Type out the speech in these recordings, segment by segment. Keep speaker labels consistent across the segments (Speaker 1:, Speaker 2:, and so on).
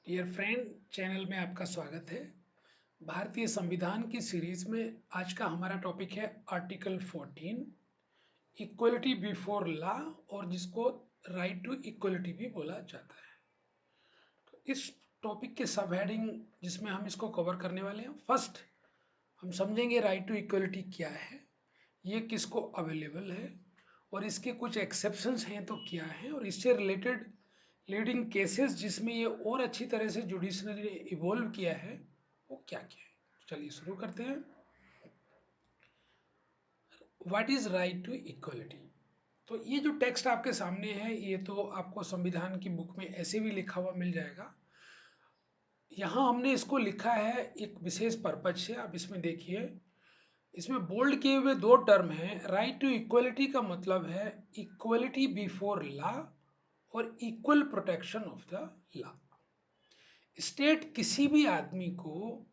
Speaker 1: Dear friend, channel में आपका स्वागत है। भारतीय संविधान की सीरीज में आज का हमारा टॉपिक है आर्टिकल 14, इक्वलिटी बिफोर लॉ, और जिसको राइट टू इक्वलिटी भी बोला जाता है। तो इस टॉपिक के सब हेडिंग जिसमें हम इसको कवर करने वाले हैं, फर्स्ट हम समझेंगे राइट टू इक्वलिटी क्या है, ये किसको अवेलेबल है, और इसके कुछ एक्सेप्शंस हैं तो क्या है, और इससे रिलेटेड लीडिंग केसेस जिसमें ये और अच्छी तरह से जुडिशरी ने इवॉल्व किया है वो क्या क्या है। चलिए शुरू करते हैं। What is right to equality. तो ये जो टेक्स्ट आपके सामने है ये तो आपको संविधान की बुक में ऐसे भी लिखा हुआ मिल जाएगा। यहाँ हमने इसको लिखा है एक विशेष पर्पज से। आप इसमें देखिए, इसमें बोल्ड किए हुए दो टर्म हैं। राइट टू इक्वलिटी का मतलब है इक्वलिटी बिफोर लॉ और equal protection of the law. State किसी भी आदमी को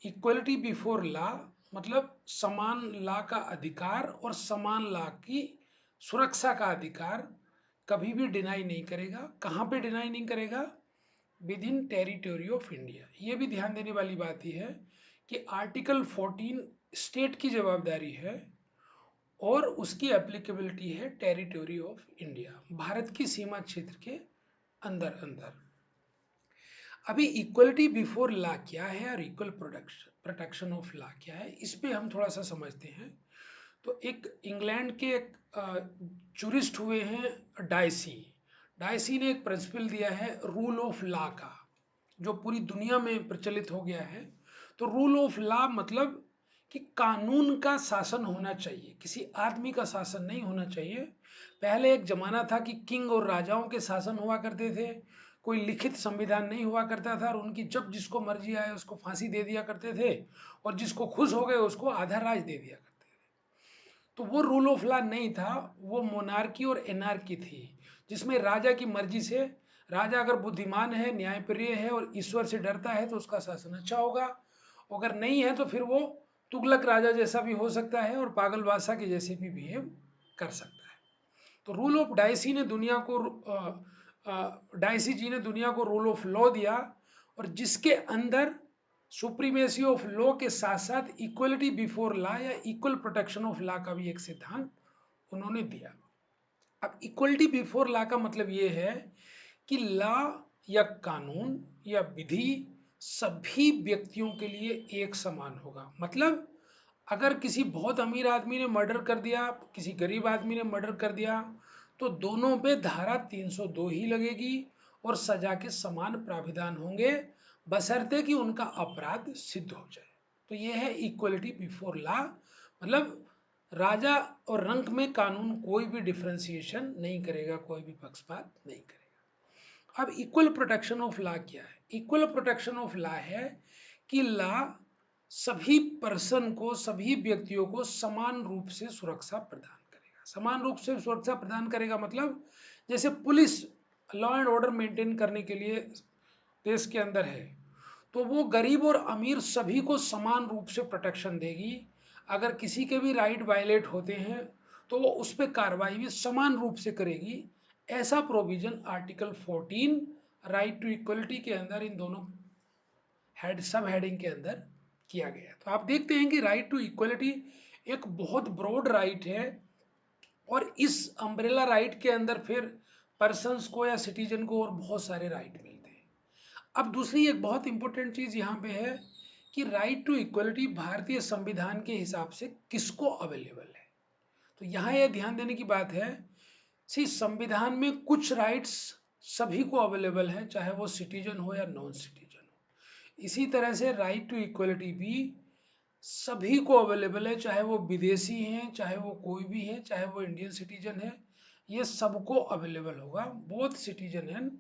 Speaker 1: इक्वलिटी बिफोर लॉ मतलब समान लॉ का अधिकार और समान लॉ की सुरक्षा का अधिकार कभी भी डिनाई नहीं करेगा। कहाँ पे डिनाई नहीं करेगा? With in territory of India. ये भी ध्यान देने वाली बात ही है कि आर्टिकल 14 स्टेट की जवाबदारी है और उसकी एप्लीकेबिलिटी है टेरिटोरी ऑफ इंडिया, भारत की सीमा क्षेत्र के अंदर अंदर। अभी इक्वलिटी बिफोर लॉ क्या है और इक्वल प्रोटेक्शन ऑफ लॉ क्या है, इस पे हम थोड़ा सा समझते हैं। तो एक इंग्लैंड के एक जूरिस्ट हुए हैं डायसी। डायसी ने एक प्रिंसिपल दिया है रूल ऑफ लॉ का, जो पूरी दुनिया में प्रचलित हो गया है। तो रूल ऑफ लॉ मतलब कि कानून का शासन होना चाहिए, किसी आदमी का शासन नहीं होना चाहिए। पहले एक जमाना था कि किंग और राजाओं के शासन हुआ करते थे, कोई लिखित संविधान नहीं हुआ करता था, और उनकी जब जिसको मर्जी आए उसको फांसी दे दिया करते थे, और जिसको खुश हो गए उसको आधा राज दे दिया करते थे। तो वो रूल ऑफ लॉ नहीं था, वो मोनार्की और एनार्की थी, जिसमें राजा की मर्जी से, राजा अगर बुद्धिमान है, न्यायप्रिय है और ईश्वर से डरता है तो उसका शासन अच्छा होगा। अगर नहीं है तो फिर वो तुगलक राजा जैसा भी हो सकता है और पागल बादशाह के जैसे भी बिहेव कर सकता है। तो रूल ऑफ डायसी ने दुनिया को डायसी जी ने दुनिया को रूल ऑफ लॉ दिया, और जिसके अंदर सुप्रीमेसी ऑफ लॉ के साथ साथ इक्वलिटी बिफोर लॉ या इक्वल प्रोटेक्शन ऑफ लॉ का भी एक सिद्धांत उन्होंने दिया। अब इक्वलिटी बिफोर लॉ का मतलब ये है कि लॉ या कानून या विधि सभी व्यक्तियों के लिए एक समान होगा। मतलब अगर किसी बहुत अमीर आदमी ने मर्डर कर दिया, किसी गरीब आदमी ने मर्डर कर दिया, तो दोनों पे धारा 302 ही लगेगी और सजा के समान प्राविधान होंगे, बशर्ते कि उनका अपराध सिद्ध हो जाए। तो ये है इक्वलिटी बिफोर लॉ। मतलब राजा और रंक में कानून कोई भी डिफ्रेंसिएशन नहीं करेगा, कोई भी पक्षपात नहीं करेगा। अब इक्वल प्रोटेक्शन ऑफ लॉ क्या है? इक्वल प्रोटेक्शन ऑफ लॉ है कि लॉ सभी पर्सन को, सभी व्यक्तियों को समान रूप से सुरक्षा प्रदान करेगा। समान रूप से सुरक्षा प्रदान करेगा मतलब जैसे police law and order maintain करने के लिए देश के अंदर है, तो वो गरीब और अमीर सभी को समान रूप से प्रोटेक्शन देगी। अगर किसी के भी राइट वायलेट होते हैं तो वो उस पर कार्रवाई भी समान रूप से करेगी। ऐसा provision article 14 right to equality के अंदर इन दोनों सब हेडिंग के अंदर किया गया। तो आप देखते हैं कि राइट टू इक्वलिटी एक बहुत ब्रॉड राइट है, और इस अम्ब्रेला राइट के अंदर फिर पर्सन्स को या सिटीजन को और बहुत सारे राइट मिलते हैं। अब दूसरी एक बहुत इंपॉर्टेंट चीज यहाँ पे है कि राइट टू इक्वलिटी भारतीय संविधान के हिसाब से किसको अवेलेबल है। तो यहाँ यह ध्यान देने की बात है, संविधान में कुछ राइट्स सभी को अवेलेबल है, चाहे वो सिटीजन हो या नॉन सिटीजन हो। इसी तरह से राइट टू इक्वलिटी भी सभी को अवेलेबल है, चाहे वो विदेशी हैं, चाहे वो कोई भी है, चाहे वो इंडियन सिटीजन है, ये सबको अवेलेबल होगा, both citizen and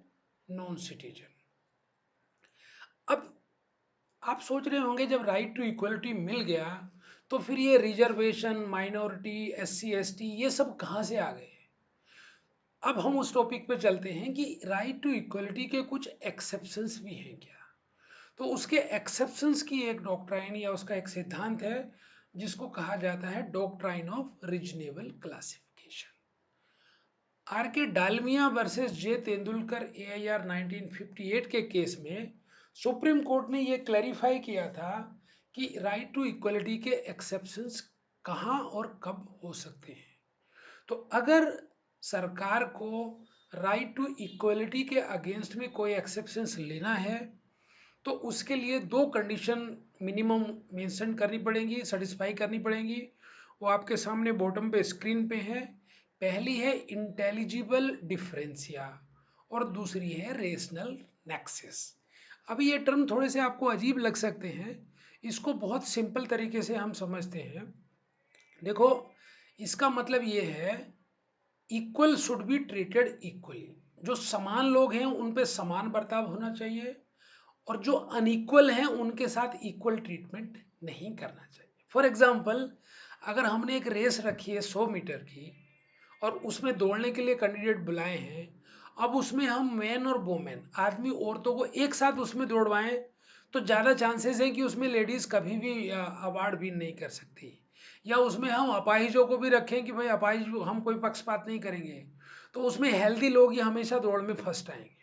Speaker 1: non citizen. अब आप सोच रहे होंगे जब राइट टू इक्वलिटी मिल गया तो फिर ये रिजर्वेशन, माइनॉरिटी, एससी एसटी ये सब कहाँ से आ गए? अब हम उस टॉपिक पे चलते हैं कि राइट टू इक्वलिटी के कुछ एक्सेप्शंस भी हैं क्या। तो उसके एक्सेप्शंस की एक डॉक्ट्राइन या उसका एक सिद्धांत है जिसको कहा जाता है doctrine of reasonable classification. R K Dalmia versus J Tendulkar AIR 1958 के केस में सुप्रीम कोर्ट ने यह क्लैरिफाई किया था कि राइट टू इक्वलिटी के एक्सेप्शंस कहाँ और कब हो सकते हैं। तो अगर सरकार को राइट टू इक्वलिटी के अगेंस्ट में कोई एक्सेप्शंस लेना है तो उसके लिए दो कंडीशन मिनिमम मेंशन करनी पड़ेंगी, सेटिस्फाई करनी पड़ेंगी। वो आपके सामने बॉटम पे स्क्रीन पे है। पहली है इंटेलिजिबल डिफरेंशिया और दूसरी है रेशनल नेक्सस। अभी ये टर्म थोड़े से आपको अजीब लग सकते हैं, इसको बहुत सिंपल तरीके से हम समझते हैं। देखो, इसका मतलब ये है equal should be treated equally. जो समान लोग हैं उन पे समान बर्ताव होना चाहिए और जो अनइक्वल हैं उनके साथ इक्वल ट्रीटमेंट नहीं करना चाहिए। फॉर एग्जाम्पल, अगर हमने एक रेस रखी है 100 मीटर की और उसमें दौड़ने के लिए कैंडिडेट बुलाए हैं, अब उसमें हम मैन और वोमेन आदमी औरतों को एक साथ उसमें दौड़वाएं तो ज़्यादा चांसेस हैं कि उसमें लेडीज़ कभी भी अवार्ड विन नहीं कर सकती। या उसमें हम अपाहिजों को भी रखें कि भाई अपाहिज हम कोई पक्षपात नहीं करेंगे, तो उसमें हेल्दी लोग ही हमेशा दौड़ में फर्स्ट आएंगे।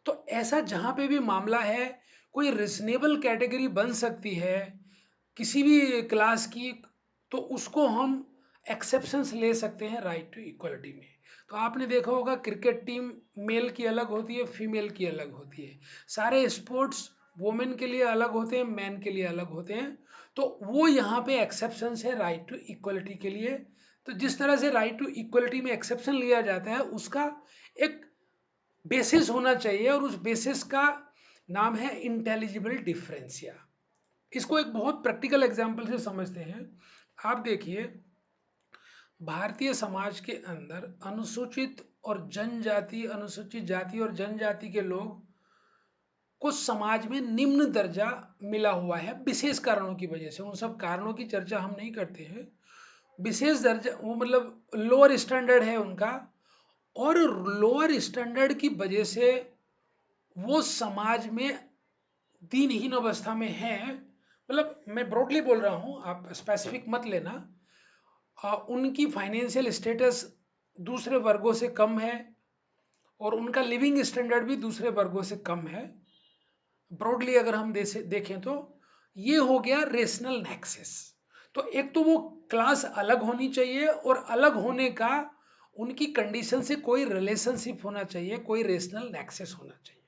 Speaker 1: तो ऐसा जहाँ पे भी मामला है, कोई रिजनेबल कैटेगरी बन सकती है किसी भी क्लास की, तो उसको हम एक्सेप्शंस ले सकते हैं राइट टू इक्वलिटी में। तो आपने देखा होगा क्रिकेट टीम मेल की अलग होती है, फीमेल की अलग होती है। सारे स्पोर्ट्स वुमेन के लिए अलग होते हैं, मैन के लिए अलग होते हैं। तो वो यहाँ पे एक्सेप्शंस है राइट टू इक्वलिटी के लिए। तो जिस तरह से राइट टू इक्वलिटी में एक्सेप्शन लिया जाता है उसका एक बेसिस होना चाहिए और उस बेसिस का नाम है इंटेलिजिबल डिफरेंशिया। इसको एक बहुत प्रैक्टिकल एग्जांपल से समझते हैं। आप देखिए, भारतीय समाज के अंदर अनुसूचित और जनजाति, अनुसूचित जाति और जनजाति के लोग को समाज में निम्न दर्जा मिला हुआ है विशेष कारणों की वजह से। उन सब कारणों की चर्चा हम नहीं करते हैं। विशेष दर्जा वो मतलब लोअर स्टैंडर्ड है उनका, और लोअर स्टैंडर्ड की वजह से वो समाज में दीनहीन अवस्था में हैं। मतलब मैं ब्रॉडली बोल रहा हूँ, आप स्पेसिफिक मत लेना। उनकी फाइनेंशियल स्टेटस दूसरे वर्गों से कम है और उनका लिविंग स्टैंडर्ड भी दूसरे वर्गों से कम है। ब्रॉडली अगर हम देखें तो ये हो गया रेशनल नेक्सस। तो एक तो वो क्लास अलग होनी चाहिए और अलग होने का उनकी कंडीशन से कोई रिलेशनशिप होना चाहिए, कोई रेशनल नेक्सस होना चाहिए।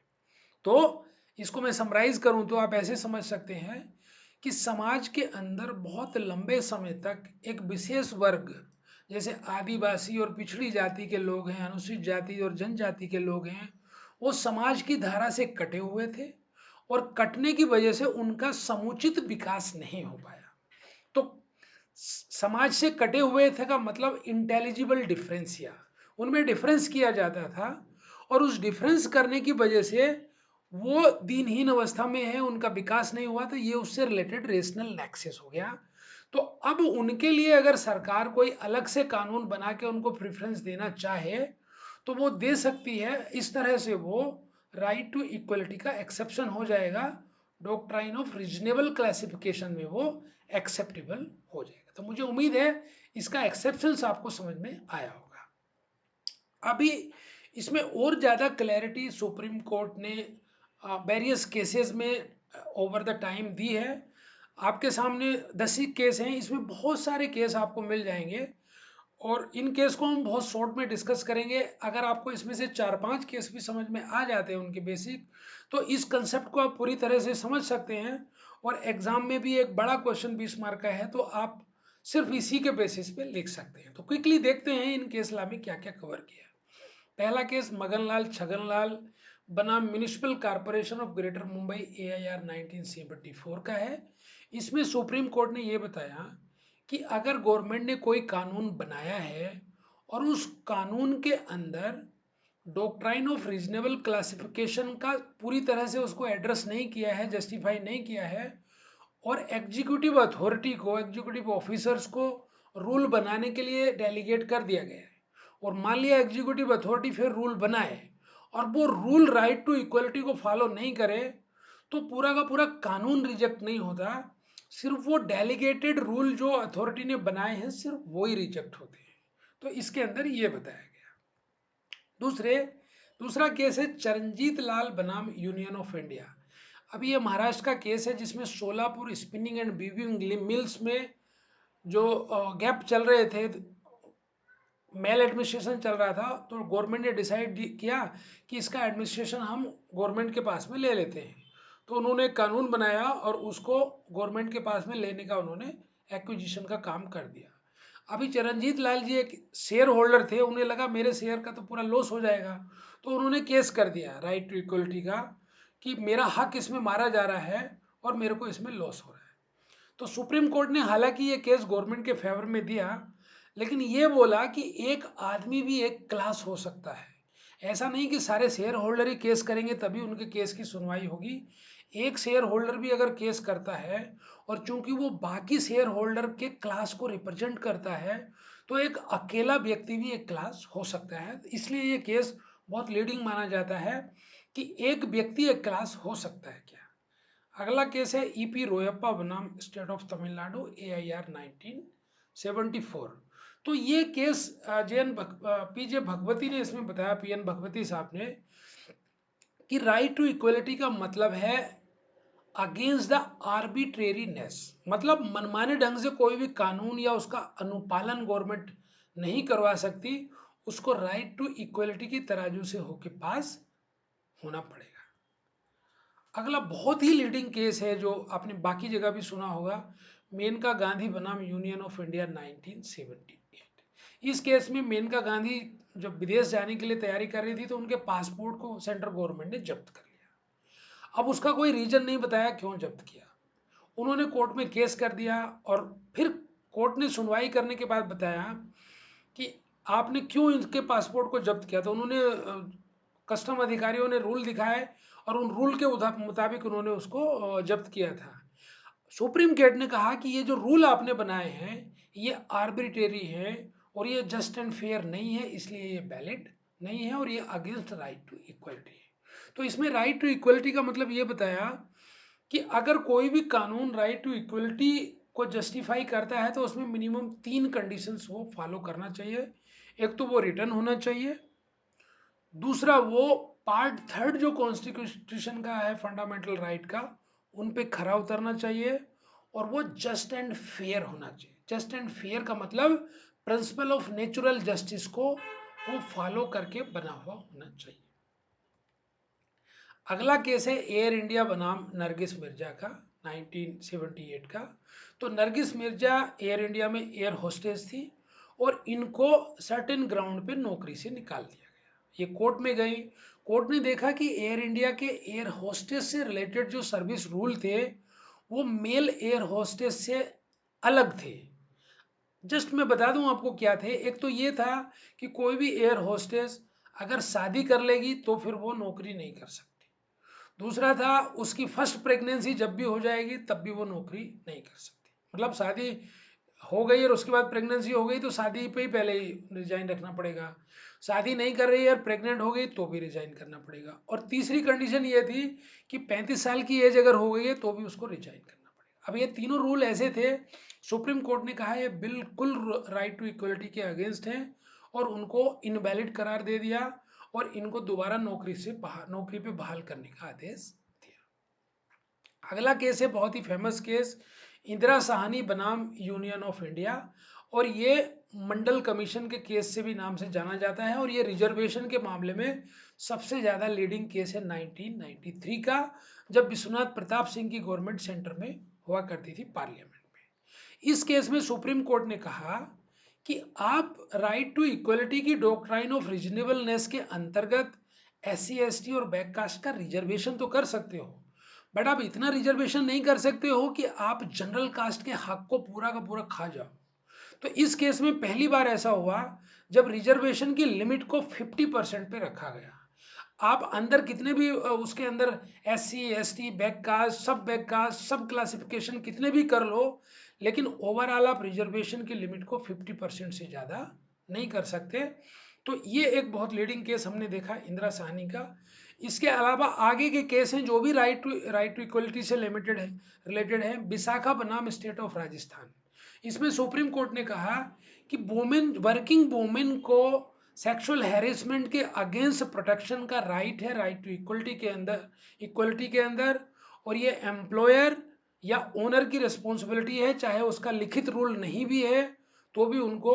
Speaker 1: तो इसको मैं समराइज करूं तो आप ऐसे समझ सकते हैं कि समाज के अंदर बहुत लंबे समय तक एक विशेष वर्ग, जैसे आदिवासी और पिछड़ी जाति के लोग हैं, अनुसूचित जाति और जनजाति के लोग हैं, वो समाज की धारा से कटे हुए थे और कटने की वजह से उनका समुचित विकास नहीं हो पाया। तो समाज से कटे हुए थे का मतलब इंटेलिजिबल डिफरेंसिया, उनमें डिफरेंस किया जाता था और उस डिफरेंस करने की वजह से वो दीनहीन अवस्था में है, उनका विकास नहीं हुआ, तो ये उससे रिलेटेड रेशनल नेक्सस हो गया। तो अब उनके लिए अगर सरकार कोई अलग से कानून बना के उनको प्रेफरेंस देना चाहे तो वो दे सकती है। इस तरह से वो राइट टू इक्वलिटी का एक्सेप्शन हो जाएगा, डॉक्ट्राइन ऑफ रीजनेबल क्लासिफिकेशन में वो एक्सेप्टेबल हो जाएगा। तो मुझे उम्मीद है इसका एक्सेप्शंस आपको समझ में आया होगा। अभी इसमें और ज़्यादा क्लैरिटी सुप्रीम कोर्ट ने वेरियस केसेस में ओवर द टाइम दी है। आपके सामने 10 ही केस हैं, इसमें बहुत सारे केस आपको मिल जाएंगे और इन केस को हम बहुत शॉर्ट में डिस्कस करेंगे। अगर आपको इसमें से 4-5 केस भी समझ में आ जाते हैं उनके बेसिक, तो इस कंसेप्ट को आप पूरी तरह से समझ सकते हैं और एग्जाम में भी एक बड़ा क्वेश्चन 20 मार्क का है तो आप सिर्फ इसी के बेसिस पे लिख सकते हैं। तो क्विकली देखते हैं इन केस ला में क्या क्या कवर किया। पहला केस मगनलाल छगनलाल बनाम municipal corporation of greater Mumbai AIR 1974 का है। इसमें सुप्रीम कोर्ट ने यह बताया कि अगर गवर्नमेंट ने कोई कानून बनाया है और उस कानून के अंदर डॉक्ट्राइन ऑफ रीजनेबल क्लासिफिकेशन का पूरी तरह से उसको एड्रेस नहीं किया है, जस्टिफाई नहीं किया है, और एग्जीक्यूटिव अथॉरिटी को, एग्जीक्यूटिव ऑफिसर्स को रूल बनाने के लिए डेलीगेट कर दिया गया है, और मान लिया एग्जीक्यूटिव अथॉरिटी फिर रूल बनाए और वो रूल राइट टू इक्वलिटी को फॉलो नहीं करे, तो पूरा का पूरा कानून रिजेक्ट नहीं होता, सिर्फ वो डेलीगेटेड रूल जो अथॉरिटी ने बनाए हैं सिर्फ वो ही रिजेक्ट होते हैं। तो इसके अंदर ये बताया गया। दूसरा केस है चरणजीत लाल बनाम यूनियन ऑफ इंडिया। अभी ये महाराष्ट्र का केस है जिसमें Solapur spinning and weaving mills में जो गैप चल रहे थे, मेल एडमिनिस्ट्रेशन चल रहा था, तो गवर्नमेंट ने डिसाइड किया कि इसका एडमिनिस्ट्रेशन हम गवर्नमेंट के पास में ले लेते हैं। तो उन्होंने एक कानून बनाया और उसको गवर्नमेंट के पास में लेने का उन्होंने एक्विजिशन का काम कर दिया। अभी चरणजीत लाल जी एक शेयर होल्डर थे, उन्हें लगा मेरे शेयर का तो पूरा लॉस हो जाएगा, तो उन्होंने केस कर दिया राइट टू इक्वलिटी का कि मेरा हक इसमें मारा जा रहा है और मेरे को इसमें लॉस हो रहा है। तो सुप्रीम कोर्ट ने हालांकि ये केस गवर्नमेंट के फेवर में दिया, लेकिन ये बोला कि एक आदमी भी एक क्लास हो सकता है। ऐसा नहीं कि सारे शेयर होल्डर ही केस करेंगे तभी उनके केस की सुनवाई होगी। एक शेयर होल्डर भी अगर केस करता है और चूंकि वो बाकी शेयर होल्डर के क्लास को रिप्रेजेंट करता है, तो एक अकेला व्यक्ति भी एक क्लास हो सकता है। इसलिए ये केस बहुत लीडिंग माना जाता है कि एक व्यक्ति एक क्लास हो सकता है क्या। अगला केस है ईपी रोयप्पा बनाम स्टेट ऑफ तमिलनाडु AIR 1974। तो ये केस पीजे भगवती ने इसमें बताया, PN भगवती साहब ने, कि राइट टू इक्वलिटी का मतलब है अगेंस्ट द आर्बिट्रेरीनेस, मतलब मनमाने ढंग से कोई भी कानून या उसका अनुपालन गवर्नमेंट नहीं करवा सकती, उसको राइट टू इक्वलिटी की तराजू से होके पास होना पड़ेगा। अगला बहुत ही लीडिंग केस है जो आपने बाकी जगह भी सुना होगा, मेनका गांधी बनाम यूनियन ऑफ इंडिया 1978। इस केस में मेनका गांधी जब विदेश जाने के लिए तैयारी कर रही थी तो उनके पासपोर्ट को सेंट्रल गवर्नमेंट ने जब्त कर लिया। अब उसका कोई रीजन नहीं बताया क्यों जब्त किया। उन्होंने कोर्ट में केस कर दिया और फिर कोर्ट ने सुनवाई करने के बाद बताया कि आपने क्यों इनके पासपोर्ट को जब्त किया। तो उन्होंने कस्टम अधिकारियों ने रूल दिखाए और उन रूल के मुताबिक उन्होंने उसको जब्त किया था। सुप्रीम कोर्ट ने कहा कि ये जो रूल आपने बनाए हैं ये आर्बिट्रेरी है और ये जस्ट एंड फेयर नहीं है, इसलिए ये वैलिड नहीं है और ये अगेंस्ट राइट टू इक्वलिटी है। तो इसमें राइट टू इक्वलिटी का मतलब ये बताया कि अगर कोई भी कानून राइट टू इक्वलिटी को जस्टिफाई करता है तो उसमें मिनिमम 3 कंडीशंस वो फॉलो करना चाहिए। एक तो वो रिटर्न होना चाहिए, दूसरा वो पार्ट थर्ड जो कॉन्स्टिट्यूशन का है फंडामेंटल राइट का, उन पे खरा उतरना चाहिए, और वो जस्ट एंड फेयर होना चाहिए। जस्ट एंड फेयर का मतलब प्रिंसिपल ऑफ नेचुरल जस्टिस को वो फॉलो करके बना हुआ होना चाहिए। अगला केस है एयर इंडिया बनाम नरगिस मिर्जा का 1978 का। तो नरगिस मिर्जा एयर इंडिया में एयर होस्टेस थी और इनको सर्टेन ग्राउंड पे नौकरी से निकाल दिया गया। ये कोर्ट में गई, कोर्ट ने देखा कि एयर इंडिया के एयर होस्टेस से रिलेटेड जो सर्विस रूल थे वो मेल एयर होस्टेस से अलग थे। जस्ट मैं बता दूं आपको क्या थे। एक तो ये था कि कोई भी एयर होस्टेस अगर शादी कर लेगी तो फिर वो नौकरी नहीं कर सकती। दूसरा था उसकी फर्स्ट प्रेगनेंसी जब भी हो जाएगी तब भी वो नौकरी नहीं कर सकती। मतलब शादी हो गई और उसके बाद प्रेगनेंसी हो गई तो शादी पे ही पहले ही रिजाइन रखना पड़ेगा। शादी नहीं कर रही है और प्रेग्नेंट हो गई तो भी रिजाइन करना पड़ेगा। और तीसरी कंडीशन ये थी कि 35 साल की एज अगर हो गई है तो भी उसको रिजाइन करना पड़ेगा। अब ये तीनों रूल ऐसे थे, सुप्रीम कोर्ट ने कहा ये बिल्कुल राइट टू इक्वलिटी के अगेंस्ट हैं और उनको इनवैलिड करार दे दिया और इनको दोबारा नौकरी पे बहाल करने का आदेश दिया। अगला केस है बहुत ही फेमस केस, इंदिरा साहनी बनाम यूनियन ऑफ इंडिया, और ये मंडल कमीशन के केस से भी नाम से जाना जाता है और ये रिजर्वेशन के मामले में सबसे ज़्यादा लीडिंग केस है 1993 का, जब विश्वनाथ प्रताप सिंह की गवर्नमेंट सेंटर में हुआ करती थी पार्लियामेंट में। इस केस में सुप्रीम कोर्ट ने कहा कि आप राइट टू इक्वलिटी की डॉक्ट्राइन ऑफ रीजनेबलनेस के अंतर्गत SC ST और बैककास्ट का रिजर्वेशन तो कर सकते हो, बट आप इतना रिजर्वेशन नहीं कर सकते हो कि आप जनरल कास्ट के हक को पूरा का पूरा खा जाओ। तो इस केस में पहली बार ऐसा हुआ जब रिजर्वेशन की लिमिट को 50% पे रखा गया। आप अंदर कितने भी उसके अंदर SC ST बैक कास्ट सब क्लासिफिकेशन कितने भी कर लो, लेकिन ओवरऑल आप रिजर्वेशन की लिमिट को 50% से ज़्यादा नहीं कर सकते। तो ये एक बहुत लीडिंग केस हमने देखा इंदिरा साहनी का। इसके अलावा आगे के केस हैं जो भी राइट टू इक्वलिटी से रिलेटेड है। विशाखा बनाम स्टेट ऑफ राजस्थान, इसमें सुप्रीम कोर्ट ने कहा कि वुमेन वर्किंग वुमेन को सेक्सुअल हैरेसमेंट के अगेंस्ट प्रोटेक्शन का राइट है, राइट टू इक्वलिटी के अंदर। और ये एम्प्लॉयर या ओनर की रिस्पॉन्सिबिलिटी है, चाहे उसका लिखित रूल नहीं भी है तो भी उनको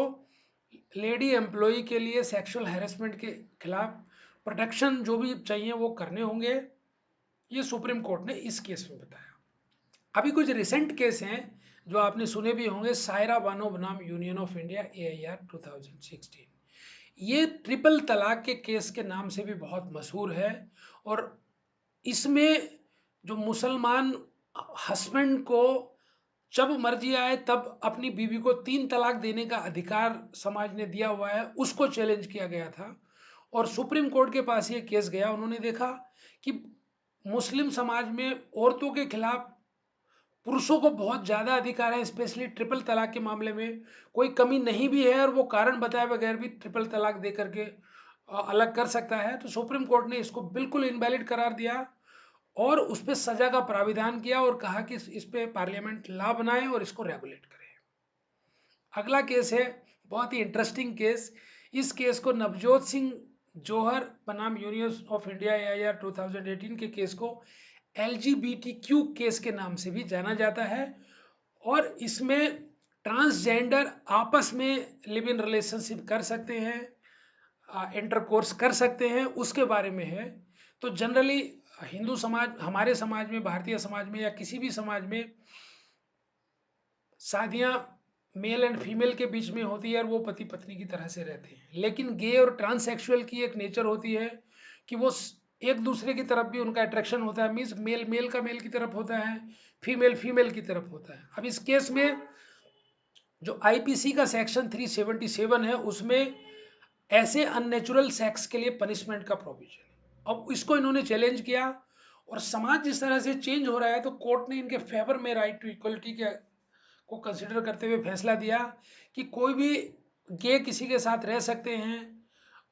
Speaker 1: लेडी एम्प्लॉय के लिए सेक्सुअल हैरेसमेंट के खिलाफ प्रोटेक्शन जो भी चाहिए वो करने होंगे। ये सुप्रीम कोर्ट ने इस केस में बताया। अभी कुछ रिसेंट केस हैं जो आपने सुने भी होंगे, सायरा बानो बनाम यूनियन ऑफ इंडिया AIR 2016। ये ट्रिपल तलाक के केस के नाम से भी बहुत मशहूर है। और इसमें जो मुसलमान हस्बैंड को जब मर्जी आए तब अपनी बीवी को 3 तलाक देने का अधिकार समाज ने दिया हुआ है, उसको चैलेंज किया गया था। और सुप्रीम कोर्ट के पास ये केस गया, उन्होंने देखा कि मुस्लिम समाज में औरतों के खिलाफ पुरुषों को बहुत ज़्यादा अधिकार है, स्पेशली ट्रिपल तलाक के मामले में कोई कमी नहीं भी है और वो कारण बताए बगैर भी ट्रिपल तलाक दे करके अलग कर सकता है। तो सुप्रीम कोर्ट ने इसको बिल्कुल इनवैलिड करार दिया और उस पर सजा का प्राविधान किया और कहा कि इस पे पार्लियामेंट लॉ बनाए और इसको रेगुलेट करे। अगला केस है बहुत ही इंटरेस्टिंग केस। इस केस को नवजोत सिंह जौहर बनाम यूनियन ऑफ इंडिया AIR 2018 के केस को LGBTQ केस के नाम से भी जाना जाता है। और इसमें ट्रांसजेंडर आपस में लिव इन रिलेशनशिप कर सकते हैं, इंटरकोर्स कर सकते हैं, उसके बारे में है। तो जनरली हिंदू समाज, हमारे समाज में, भारतीय समाज में या किसी भी समाज में शादियां मेल एंड फीमेल के बीच में होती है और वो पति पत्नी की तरह से रहते हैं। लेकिन गे और ट्रांससेक्सुअल की एक नेचर होती है कि वो एक दूसरे की तरफ भी उनका अट्रैक्शन होता है, मीन्स मेल मेल का मेल की तरफ होता है, फीमेल फीमेल की तरफ होता है। अब इस केस में जो IPC का सेक्शन 377 है उसमें ऐसे अननेचुरल सेक्स के लिए पनिशमेंट का प्रोविजन है। अब इसको इन्होंने चैलेंज किया और समाज जिस तरह से चेंज हो रहा है तो कोर्ट ने इनके फेवर में राइट टू इक्वलिटी के को कंसिडर करते हुए फैसला दिया कि कोई भी गे किसी के साथ रह सकते हैं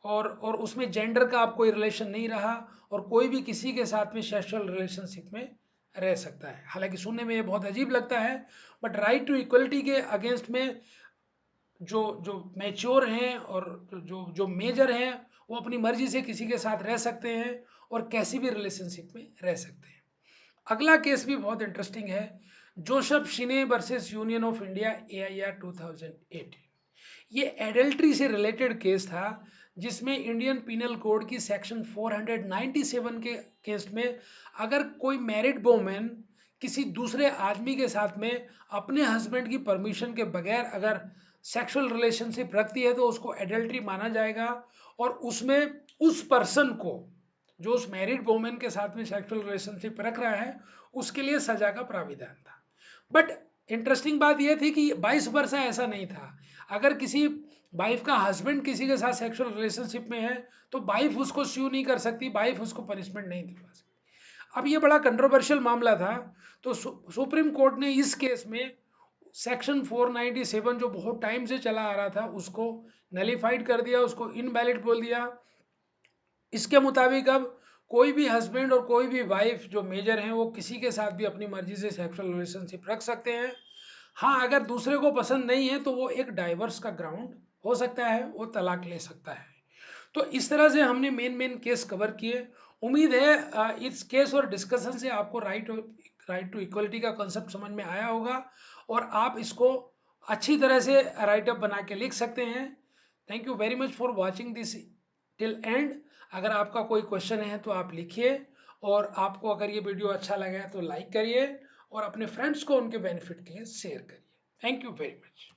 Speaker 1: और उसमें जेंडर का आप कोई रिलेशन नहीं रहा और कोई भी किसी के साथ में सेक्सुअल रिलेशनशिप में रह सकता है। हालांकि सुनने में ये बहुत अजीब लगता है, बट राइट टू इक्वलिटी के अगेंस्ट में जो जो मैच्योर हैं और जो जो मेजर हैं वो अपनी मर्जी से किसी के साथ रह सकते हैं और कैसी भी रिलेशनशिप में रह सकते हैं। अगला केस भी बहुत इंटरेस्टिंग है, Joseph Shine versus Union of India AIR 2018। ये एडल्ट्री से रिलेटेड केस था जिसमें इंडियन पिनल कोड की सेक्शन 497 के केस में अगर कोई मैरिड वोमेन किसी दूसरे आदमी के साथ में अपने हस्बैंड की परमिशन के बगैर अगर सेक्सुअल रिलेशनशिप रखती है तो उसको एडल्ट्री माना जाएगा। और उसमें उस पर्सन को जो उस मैरिड वोमेन के साथ में सेक्सुअल रिलेशनशिप रख रहा है उसके लिए सजा का प्राविधान था। बट इंटरेस्टिंग बात यह थी कि 22 वर्ष ऐसा नहीं था। अगर किसी वाइफ का हस्बैंड किसी के साथ सेक्सुअल रिलेशनशिप में है तो वाइफ उसको स्यू नहीं कर सकती, वाइफ उसको पनिशमेंट नहीं दिलवा सकती। अब ये बड़ा कंट्रोवर्शियल मामला था तो सुप्रीम कोर्ट ने इस केस में सेक्शन 497 जो बहुत टाइम से चला आ रहा था उसको नलीफाइड कर दिया, उसको इनवैलिड बोल दिया। इसके मुताबिक अब कोई भी हस्बैंड और कोई भी वाइफ जो मेजर हैं वो किसी के साथ भी अपनी मर्जी से सेक्सुअल रिलेशनशिप रख सकते हैं। हाँ, अगर दूसरे को पसंद नहीं है तो वो एक डाइवर्स का ग्राउंड हो सकता है, वो तलाक ले सकता है। तो इस तरह से हमने मेन मेन केस कवर किए। उम्मीद है इस केस और डिस्कशन से आपको राइट टू इक्वलिटी का कंसेप्ट समझ में आया होगा और आप इसको अच्छी तरह से राइट अप बना के लिख सकते हैं। Thank you very much for watching this till and. अगर आपका कोई क्वेश्चन है तो आप लिखिए और आपको अगर ये वीडियो अच्छा लगा है तो लाइक करिए और अपने फ्रेंड्स को उनके बेनिफिट के लिए शेयर करिए। Thank you very much.